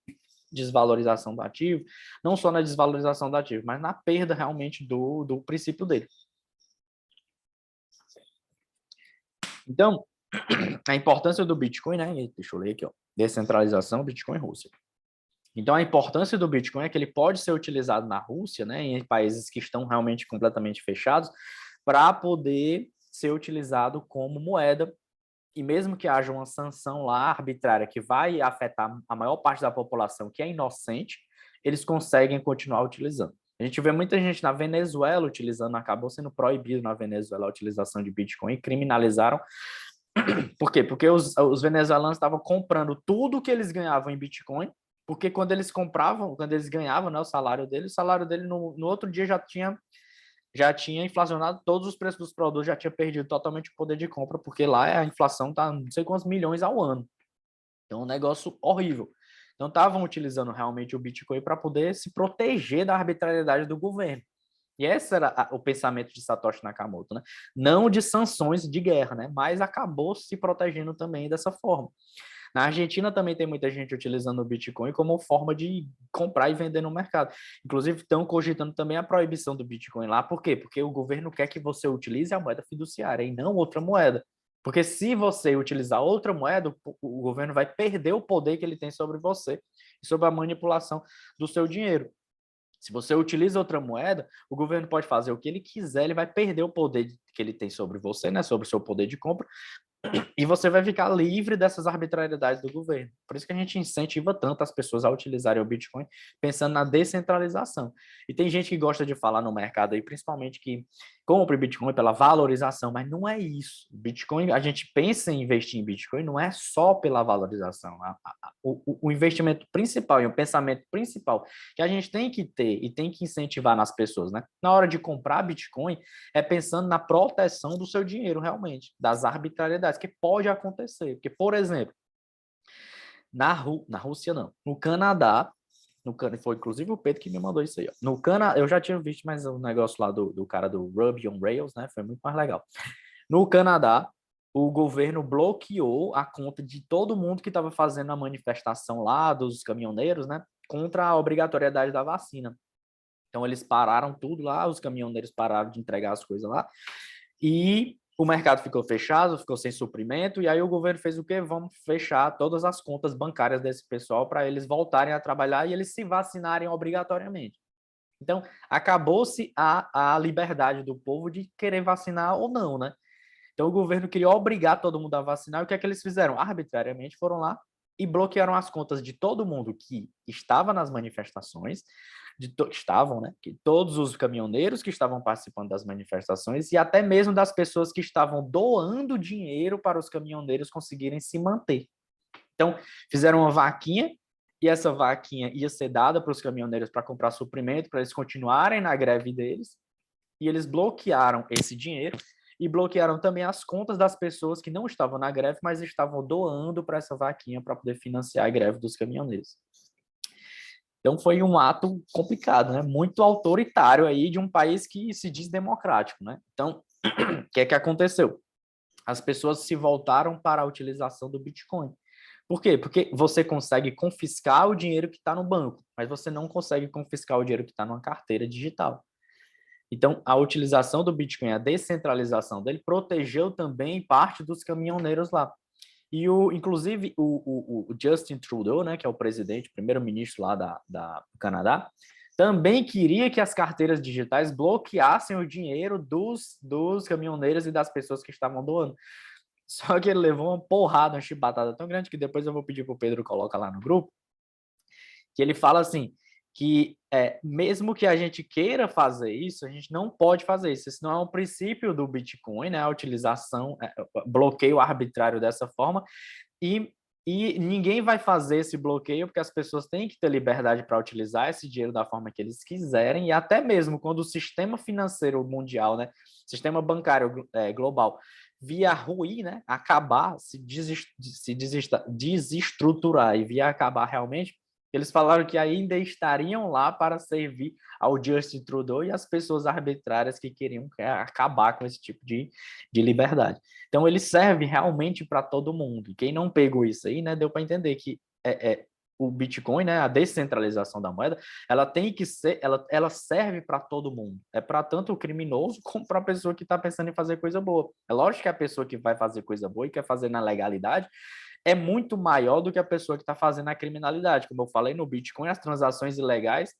desvalorização do ativo, não só na desvalorização do ativo, mas na perda realmente do princípio dele. Então, a importância do Bitcoin, né? Deixa eu ler aqui, ó. Descentralização, Bitcoin, Rússia. Então, a importância do Bitcoin é que ele pode ser utilizado na Rússia, né, em países que estão realmente completamente fechados, para poder ser utilizado como moeda. E mesmo que haja uma sanção lá arbitrária que vai afetar a maior parte da população que é inocente, eles conseguem continuar utilizando. A gente vê muita gente na Venezuela utilizando, acabou sendo proibido na Venezuela a utilização de Bitcoin e criminalizaram. Por quê? Porque os venezuelanos estavam comprando tudo que eles ganhavam em Bitcoin, porque quando eles compravam, quando eles ganhavam, né, o salário dele no outro dia já tinha inflacionado todos os preços dos produtos, já tinha perdido totalmente o poder de compra, porque lá a inflação está não sei quantos milhões ao ano. Então, é um negócio horrível. Então, estavam utilizando realmente o Bitcoin para poder se proteger da arbitrariedade do governo. E esse era o pensamento de Satoshi Nakamoto, né? Não de sanções de guerra, né? Mas acabou se protegendo também dessa forma. Na Argentina também tem muita gente utilizando o Bitcoin como forma de comprar e vender no mercado. Inclusive, estão cogitando também a proibição do Bitcoin lá. Por quê? Porque o governo quer que você utilize a moeda fiduciária e não outra moeda. Porque se você utilizar outra moeda, o governo vai perder o poder que ele tem sobre você e sobre a manipulação do seu dinheiro. Se você utiliza outra moeda, o governo pode fazer o que ele quiser, ele vai perder o poder que ele tem sobre você, né, sobre o seu poder de compra, E você vai ficar livre dessas arbitrariedades do governo. Por isso que a gente incentiva tanto as pessoas a utilizarem o Bitcoin, pensando na descentralização. E tem gente que gosta de falar no mercado aí, principalmente que compra Bitcoin pela valorização, mas não é isso. Bitcoin, a gente pensa em investir em Bitcoin, não é só pela valorização. O investimento principal e o pensamento principal que a gente tem que ter e tem que incentivar nas pessoas, né? Na hora de comprar Bitcoin, é pensando na proteção do seu dinheiro, realmente, das arbitrariedades, que pode acontecer. Porque, por exemplo, na Rússia, não. No Canadá, foi inclusive o Pedro que me mandou isso aí. Ó. No Canadá, eu já tinha visto, mas o negócio lá do cara do Ruby on Rails, né? Foi muito mais legal. No Canadá, o governo bloqueou a conta de todo mundo que estava fazendo a manifestação lá, dos caminhoneiros, né? Contra a obrigatoriedade da vacina. Então, eles pararam tudo lá, os caminhoneiros pararam de entregar as coisas lá, e o mercado ficou fechado, ficou sem suprimento, e aí o governo fez o quê? Vamos fechar todas as contas bancárias desse pessoal para eles voltarem a trabalhar e eles se vacinarem obrigatoriamente. Então, acabou-se a liberdade do povo de querer vacinar ou não, né? Então, o governo queria obrigar todo mundo a vacinar, e o que é que eles fizeram? Arbitrariamente foram lá e bloquearam as contas de todo mundo que estava nas manifestações, estavam, né? Que todos os caminhoneiros que estavam participando das manifestações e até mesmo das pessoas que estavam doando dinheiro para os caminhoneiros conseguirem se manter. Então, fizeram uma vaquinha e essa vaquinha ia ser dada para os caminhoneiros para comprar suprimento, para eles continuarem na greve deles, e eles bloquearam esse dinheiro e bloquearam também as contas das pessoas que não estavam na greve, mas estavam doando para essa vaquinha para poder financiar a greve dos caminhoneiros. Então foi um ato complicado, né? Muito autoritário aí de um país que se diz democrático, né? Então, o que é que aconteceu? As pessoas se voltaram para a utilização do Bitcoin. Por quê? Porque você consegue confiscar o dinheiro que está no banco, mas você não consegue confiscar o dinheiro que está numa carteira digital. Então, a utilização do Bitcoin, a descentralização dele, protegeu também parte dos caminhoneiros lá. E, inclusive, o Justin Trudeau, né, que é o presidente, primeiro-ministro lá do Canadá, também queria que as carteiras digitais bloqueassem o dinheiro dos caminhoneiros e das pessoas que estavam doando. Só que ele levou uma porrada, uma chibatada tão grande que depois eu vou pedir para o Pedro colocar lá no grupo, que ele fala assim, que mesmo que a gente queira fazer isso, a gente não pode fazer isso. Isso não é um princípio do Bitcoin, né? A utilização, bloqueio arbitrário dessa forma, e, e ninguém vai fazer esse bloqueio porque as pessoas têm que ter liberdade para utilizar esse dinheiro da forma que eles quiserem, e até mesmo quando o sistema financeiro mundial, né, sistema bancário global, via ruir, né, acabar, se desestruturar e via acabar realmente, eles falaram que ainda estariam lá para servir ao Justin Trudeau e as pessoas arbitrárias que queriam acabar com esse tipo de liberdade. Então, ele serve realmente para todo mundo. E quem não pegou isso aí, né, deu para entender que o Bitcoin, né, a descentralização da moeda, ela tem que ser, ela serve para todo mundo. É para tanto o criminoso como para a pessoa que está pensando em fazer coisa boa. É lógico que a pessoa que vai fazer coisa boa e quer fazer na legalidade é muito maior do que a pessoa que está fazendo a criminalidade. Como eu falei, no Bitcoin, as transações ilegais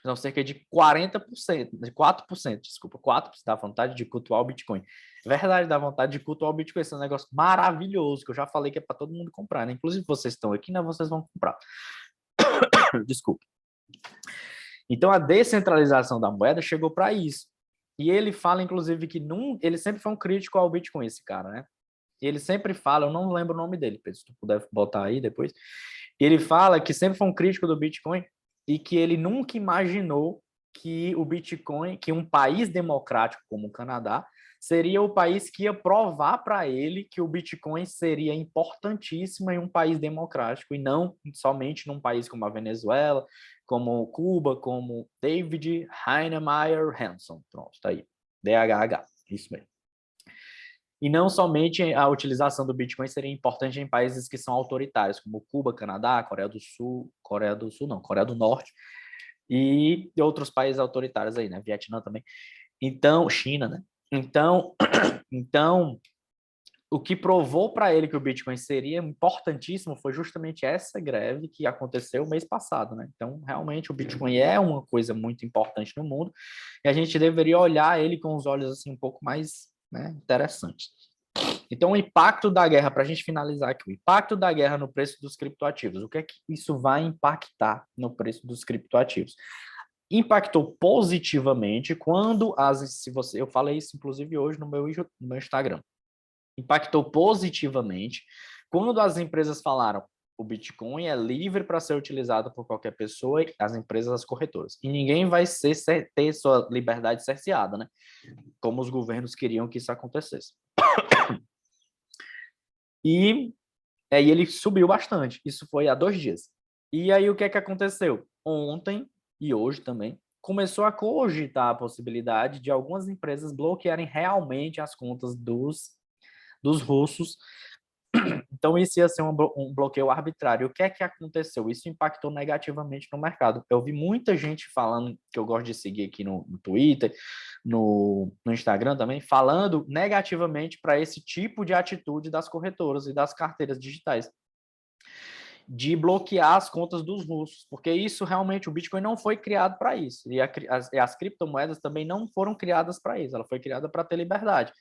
são cerca de 40%, de 4%, desculpa, 4% da vontade de cultuar o Bitcoin. Verdade, dá vontade de cultuar o Bitcoin, esse é um negócio maravilhoso, que eu já falei que é para todo mundo comprar, né? Inclusive vocês estão aqui, né? Vocês vão comprar. Desculpa. Então, a descentralização da moeda chegou para isso. E ele fala, inclusive, que ele sempre foi um crítico ao Bitcoin, esse cara, né? E ele sempre fala, eu não lembro o nome dele, Pedro, se tu puder botar aí depois. Ele fala que sempre foi um crítico do Bitcoin e que ele nunca imaginou que o Bitcoin, que um país democrático como o Canadá, seria o país que ia provar para ele que o Bitcoin seria importantíssimo em um país democrático e não somente num país como a Venezuela, como Cuba, como David Heinemeier Hansson. Pronto, tá aí. DHH, isso mesmo. E não somente a utilização do Bitcoin seria importante em países que são autoritários, como Cuba, Canadá, Coreia do Sul não, Coreia do Norte, e outros países autoritários aí, né? Vietnã também. Então, China, né? Então, o que provou para ele que o Bitcoin seria importantíssimo foi justamente essa greve que aconteceu mês passado, né? Então, realmente, o Bitcoin é uma coisa muito importante no mundo e a gente deveria olhar ele com os olhos assim um pouco mais, né, interessantes. Então, o impacto da guerra, para a gente finalizar aqui, o impacto da guerra no preço dos criptoativos. O que é que isso vai impactar no preço dos criptoativos? Impactou positivamente quando eu falei isso inclusive hoje no meu Instagram. Impactou positivamente quando as empresas falaram o Bitcoin é livre para ser utilizado por qualquer pessoa, as empresas, as corretoras. E ninguém vai ter sua liberdade cerceada, né? Como os governos queriam que isso acontecesse. E aí ele subiu bastante. Isso foi há 2 dias. E aí o que é que aconteceu? Ontem e hoje também começou a cogitar a possibilidade de algumas empresas bloquearem realmente as contas dos russos. Então isso ia ser um bloqueio arbitrário. O que é que aconteceu? Isso impactou negativamente no mercado. Eu vi muita gente falando, que eu gosto de seguir aqui no Twitter, no Instagram também, falando negativamente para esse tipo de atitude das corretoras e das carteiras digitais, de bloquear as contas dos russos, porque isso realmente, o Bitcoin não foi criado para isso, e as criptomoedas também não foram criadas para isso, ela foi criada para ter liberdade.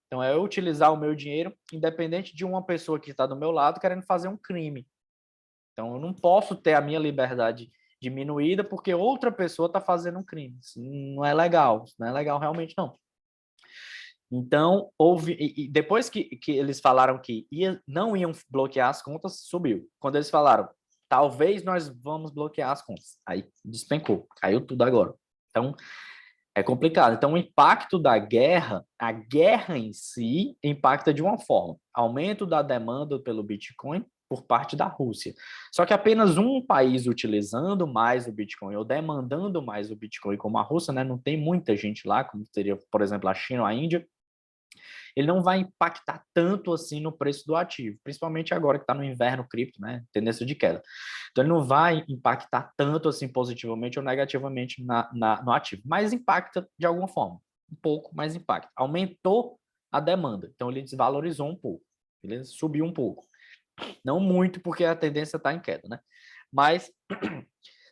Então, é eu utilizar o meu dinheiro, independente de uma pessoa que está do meu lado querendo fazer um crime. Então, eu não posso ter a minha liberdade diminuída porque outra pessoa está fazendo um crime. Isso não é legal, isso não é legal realmente, não. Então, e depois que eles falaram que não iam bloquear as contas, subiu. Quando eles falaram, talvez nós vamos bloquear as contas, aí despencou, caiu tudo agora. Então, é complicado. Então, o impacto da guerra, a guerra em si, impacta de uma forma: aumento da demanda pelo Bitcoin por parte da Rússia. Só que apenas um país utilizando mais o Bitcoin ou demandando mais o Bitcoin, como a Rússia, né? Não tem muita gente lá, como seria, por exemplo, a China ou a Índia. Ele não vai impactar tanto assim no preço do ativo, principalmente agora que está no inverno cripto, né? Tendência de queda. Então, ele não vai impactar tanto assim positivamente ou negativamente no ativo, mas impacta de alguma forma, um pouco, mas impacta. Aumentou a demanda, então ele desvalorizou um pouco, ele subiu um pouco. Não muito, porque a tendência está em queda, né? Mas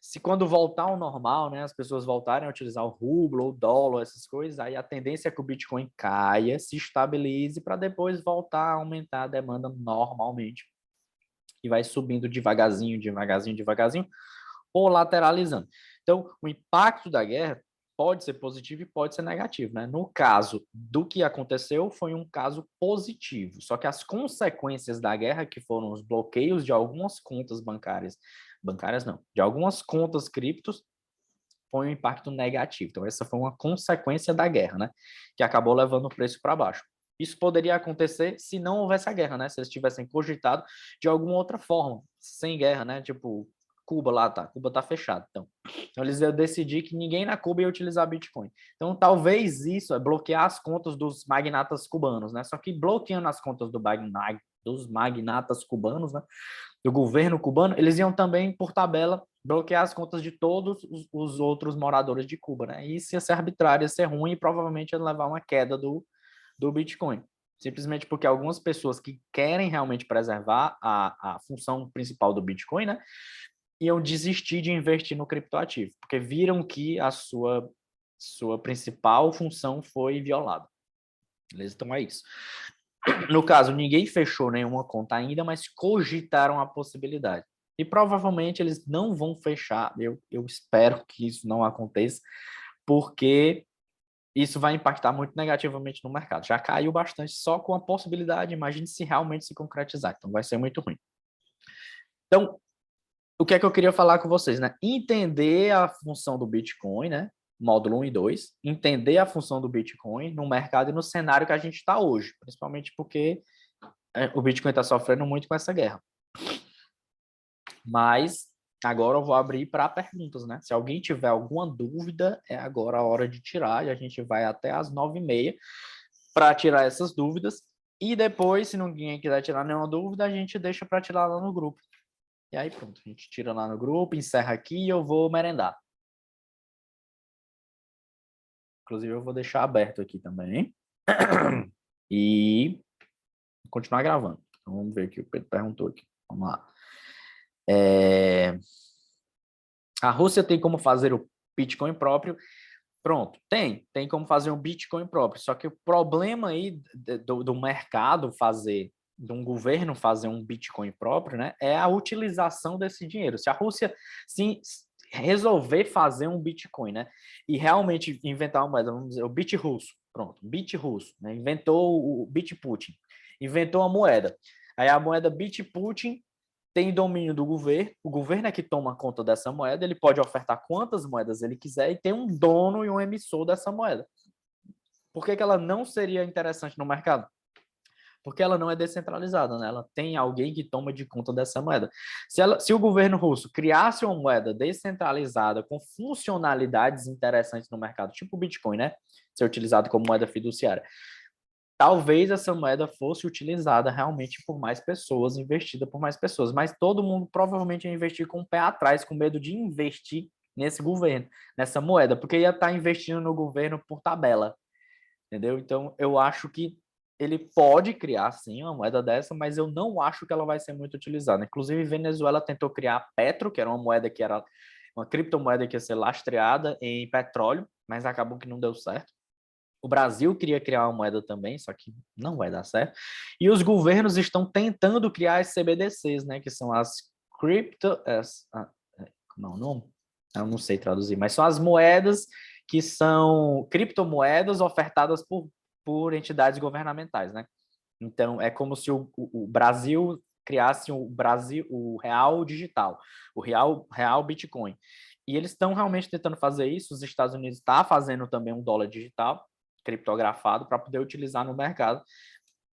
se quando voltar ao normal, né, as pessoas voltarem a utilizar o rublo, o dólar, essas coisas, aí a tendência é que o Bitcoin caia, se estabilize para depois voltar a aumentar a demanda normalmente. E vai subindo devagarzinho, devagarzinho, devagarzinho, ou lateralizando. Então, o impacto da guerra pode ser positivo e pode ser negativo, né? No caso do que aconteceu, foi um caso positivo. Só que as consequências da guerra, que foram os bloqueios de algumas contas bancárias não, de algumas contas criptos, foi um impacto negativo. Então, essa foi uma consequência da guerra, né? Que acabou levando o preço para baixo. Isso poderia acontecer se não houvesse a guerra, né? Se eles tivessem cogitado de alguma outra forma, sem guerra, né? Tipo, Cuba lá tá, Cuba tá fechado. Então eles iam decidir que ninguém na Cuba ia utilizar Bitcoin. Então, talvez isso é bloquear as contas dos magnatas cubanos, né? Só que bloqueando as contas dos magnatas cubanos, né? Do governo cubano, eles iam também, por tabela, bloquear as contas de todos os outros moradores de Cuba, né? E isso ia ser arbitrário, ia ser ruim e provavelmente ia levar uma queda do Bitcoin. Simplesmente porque algumas pessoas que querem realmente preservar a função principal do Bitcoin, né? Iam desistir de investir no criptoativo, porque viram que a sua principal função foi violada. Beleza? Então é isso. No caso, ninguém fechou nenhuma conta ainda, mas cogitaram a possibilidade. E provavelmente eles não vão fechar, eu espero que isso não aconteça, porque isso vai impactar muito negativamente no mercado. Já caiu bastante só com a possibilidade, imagine se realmente se concretizar, então vai ser muito ruim. Então, o que é que eu queria falar com vocês, né? Entender a função do Bitcoin, né? Módulo 1 e 2, entender a função do Bitcoin no mercado e no cenário que a gente está hoje, principalmente porque o Bitcoin está sofrendo muito com essa guerra. Mas agora eu vou abrir para perguntas, né? Se alguém tiver alguma dúvida, é agora a hora de tirar, e a gente vai até às 9h30 para tirar essas dúvidas. E depois, se ninguém quiser tirar nenhuma dúvida, a gente deixa para tirar lá no grupo. E aí pronto, a gente tira lá no grupo, encerra aqui e eu vou merendar. Inclusive, eu vou deixar aberto aqui também. E continuar gravando. Então, vamos ver o que o Pedro perguntou aqui. Vamos lá. A Rússia tem como fazer o Bitcoin próprio? Pronto, tem como fazer um Bitcoin próprio. Só que o problema aí do mercado fazer, de um governo fazer um Bitcoin próprio, né, é a utilização desse dinheiro. Se a Rússia se resolver fazer um Bitcoin, né, e realmente inventar uma moeda, vamos dizer, o Bit russo, pronto, Bit russo, né, inventou o Bit Putin, inventou a moeda. Aí a moeda Bit Putin tem domínio do governo, o governo é que toma conta dessa moeda, ele pode ofertar quantas moedas ele quiser e tem um dono e um emissor dessa moeda. Por que ela não seria interessante no mercado? Porque ela não é descentralizada, né? Ela tem alguém que toma de conta dessa moeda. Se o governo russo criasse uma moeda descentralizada com funcionalidades interessantes no mercado, tipo o Bitcoin, né? Ser utilizado como moeda fiduciária, talvez essa moeda fosse utilizada realmente por mais pessoas, investida por mais pessoas, mas todo mundo provavelmente ia investir com o pé atrás, com medo de investir nesse governo, nessa moeda, porque ia estar investindo no governo por tabela, entendeu? Então, eu acho que ele pode criar, sim, uma moeda dessa, mas eu não acho que ela vai ser muito utilizada. Inclusive, Venezuela tentou criar a Petro, que era uma moeda que era uma criptomoeda que ia ser lastreada em petróleo, mas acabou que não deu certo. O Brasil queria criar uma moeda também, só que não vai dar certo. E os governos estão tentando criar as CBDCs, né, que são as como é o nome? Eu não sei traduzir, mas são as moedas que são criptomoedas ofertadas por entidades governamentais, né? Então, é como se o Brasil criasse o real digital, o real Bitcoin. E eles estão realmente tentando fazer isso. Os Estados Unidos estão fazendo também um dólar digital, criptografado, para poder utilizar no mercado.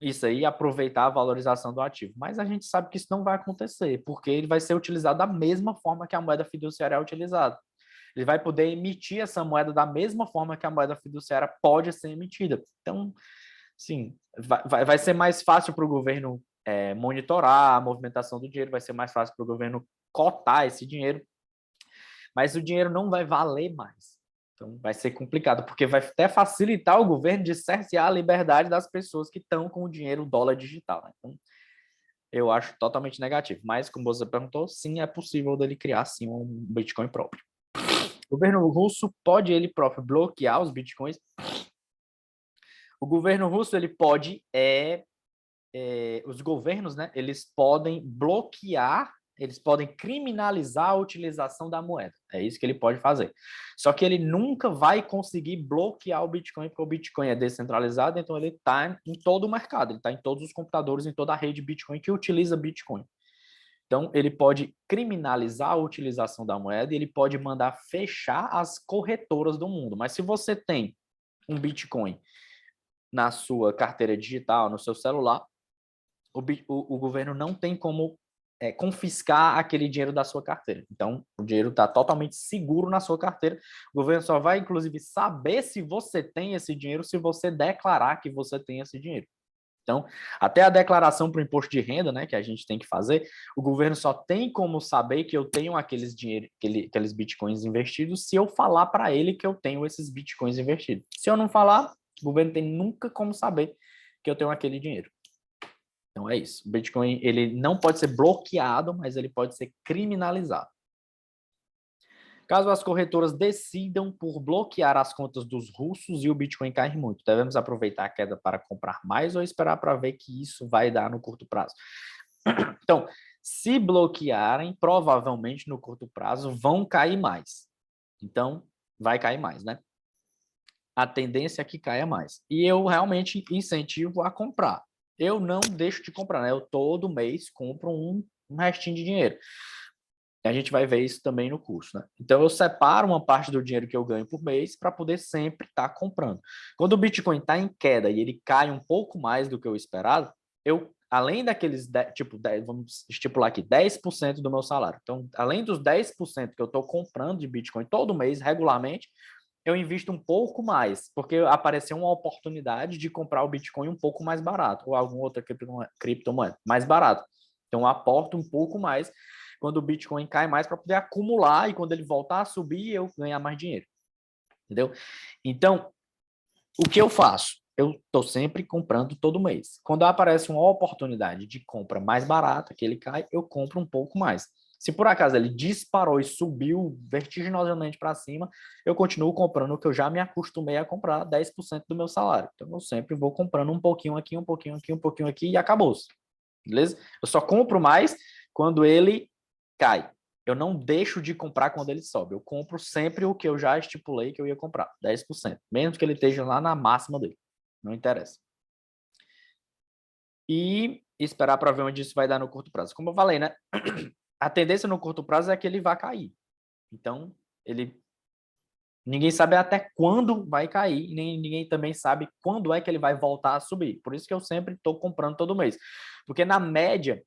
Isso aí, aproveitar a valorização do ativo. Mas a gente sabe que isso não vai acontecer, porque ele vai ser utilizado da mesma forma que a moeda fiduciária é utilizada. Ele vai poder emitir essa moeda da mesma forma que a moeda fiduciária pode ser emitida. Então, sim, vai ser mais fácil para o governo monitorar a movimentação do dinheiro, vai ser mais fácil para o governo cotar esse dinheiro, mas o dinheiro não vai valer mais. Então, vai ser complicado, porque vai até facilitar o governo de cercear a liberdade das pessoas que estão com o dinheiro dólar digital. Né? Então, eu acho totalmente negativo. Mas, como você perguntou, sim, é possível dele criar, sim, um Bitcoin próprio. O governo russo pode ele próprio bloquear os Bitcoins. O governo russo, ele pode, os governos, né, eles podem bloquear, eles podem criminalizar a utilização da moeda. É isso que ele pode fazer. Só que ele nunca vai conseguir bloquear o Bitcoin, porque o Bitcoin é descentralizado, então ele está em todo o mercado, ele está em todos os computadores, em toda a rede Bitcoin que utiliza Bitcoin. Então, ele pode criminalizar a utilização da moeda e ele pode mandar fechar as corretoras do mundo. Mas se você tem um Bitcoin na sua carteira digital, no seu celular, o governo não tem como confiscar aquele dinheiro da sua carteira. Então, o dinheiro está totalmente seguro na sua carteira. O governo só vai, inclusive, saber se você tem esse dinheiro se você declarar que você tem esse dinheiro. Então, até a declaração para o imposto de renda, né, que a gente tem que fazer, o governo só tem como saber que eu tenho aqueles bitcoins investidos se eu falar para ele que eu tenho esses bitcoins investidos. Se eu não falar, o governo tem nunca como saber que eu tenho aquele dinheiro. Então é isso. O Bitcoin, ele não pode ser bloqueado, mas ele pode ser criminalizado. Caso as corretoras decidam por bloquear as contas dos russos e o Bitcoin cair muito, devemos aproveitar a queda para comprar mais ou esperar para ver que isso vai dar no curto prazo? Então, se bloquearem, provavelmente no curto prazo vão cair mais. Então, vai cair mais, né? A tendência é que caia mais. E eu realmente incentivo a comprar. Eu não deixo de comprar, né? Eu todo mês compro um restinho de dinheiro. A gente vai ver isso também no curso, né? Então, eu separo uma parte do dinheiro que eu ganho por mês para poder sempre estar comprando. Quando o Bitcoin está em queda e ele cai um pouco mais do que eu esperado, além daqueles, vamos estipular aqui, 10% do meu salário. Então, além dos 10% que eu estou comprando de Bitcoin todo mês, regularmente, eu invisto um pouco mais, porque apareceu uma oportunidade de comprar o Bitcoin um pouco mais barato, ou alguma outra criptomoeda mais barato. Então, eu aporto um pouco mais quando o Bitcoin cai mais para poder acumular e quando ele voltar a subir, eu ganhar mais dinheiro. Entendeu? Então, o que eu faço? Eu estou sempre comprando todo mês. Quando aparece uma oportunidade de compra mais barata, que ele cai, eu compro um pouco mais. Se por acaso ele disparou e subiu vertiginosamente para cima, eu continuo comprando o que eu já me acostumei a comprar, 10% do meu salário. Então eu sempre vou comprando um pouquinho aqui, um pouquinho aqui, um pouquinho aqui e acabou-se. Beleza? Eu só compro mais quando ele cai. Eu não deixo de comprar quando ele sobe. Eu compro sempre o que eu já estipulei que eu ia comprar, 10%. Mesmo que ele esteja lá na máxima dele. Não interessa. E esperar para ver onde isso vai dar no curto prazo. Como eu falei, né? A tendência no curto prazo é que ele vai cair. Então, ninguém sabe até quando vai cair, nem ninguém também sabe quando é que ele vai voltar a subir. Por isso que eu sempre estou comprando todo mês. Porque na média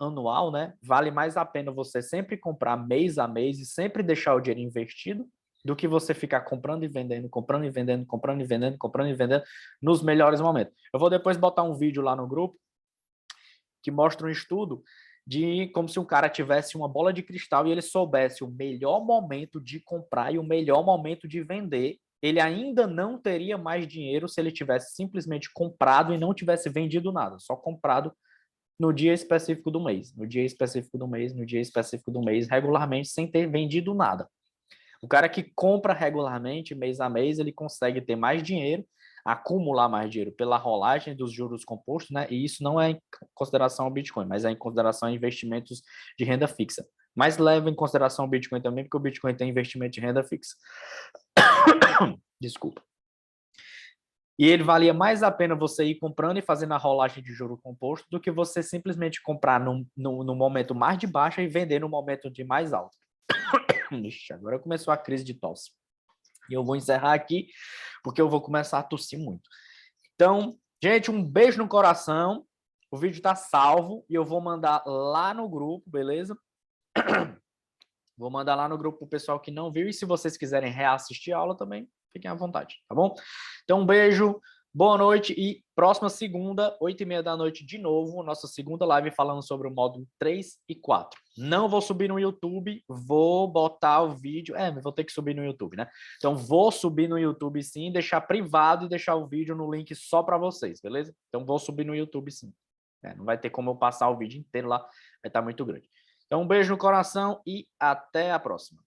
anual, né, vale mais a pena você sempre comprar mês a mês e sempre deixar o dinheiro investido do que você ficar comprando e vendendo, comprando e vendendo, comprando e vendendo, comprando e vendendo nos melhores momentos. Eu vou depois botar um vídeo lá no grupo que mostra um estudo de como se um cara tivesse uma bola de cristal e ele soubesse o melhor momento de comprar e o melhor momento de vender. Ele ainda não teria mais dinheiro se ele tivesse simplesmente comprado e não tivesse vendido nada, só comprado no dia específico do mês, no dia específico do mês, no dia específico do mês, regularmente, sem ter vendido nada. O cara que compra regularmente, mês a mês, ele consegue ter mais dinheiro, acumular mais dinheiro pela rolagem dos juros compostos, né? E isso não é em consideração ao Bitcoin, mas é em consideração a investimentos de renda fixa. Mas leva em consideração o Bitcoin também, porque o Bitcoin tem investimento de renda fixa. Desculpa. E ele valia mais a pena você ir comprando e fazendo a rolagem de juro composto do que você simplesmente comprar no momento mais de baixa e vender no momento de mais alto. Ixi, agora começou a crise de tosse. E eu vou encerrar aqui, porque eu vou começar a tossir muito. Então, gente, um beijo no coração. O vídeo está salvo e eu vou mandar lá no grupo, beleza? Vou mandar lá no grupo para o pessoal que não viu. E se vocês quiserem reassistir a aula também, fiquem à vontade, tá bom? Então, um beijo, boa noite e próxima segunda, 8h30 da noite, de novo, nossa segunda live falando sobre o módulo 3 e 4. Não vou subir no YouTube, vou botar o vídeo... vou ter que subir no YouTube, né? Então, vou subir no YouTube sim, deixar privado e deixar o vídeo no link só para vocês, beleza? Então, vou subir no YouTube sim. Não vai ter como eu passar o vídeo inteiro lá, vai estar muito grande. Então, um beijo no coração e até a próxima.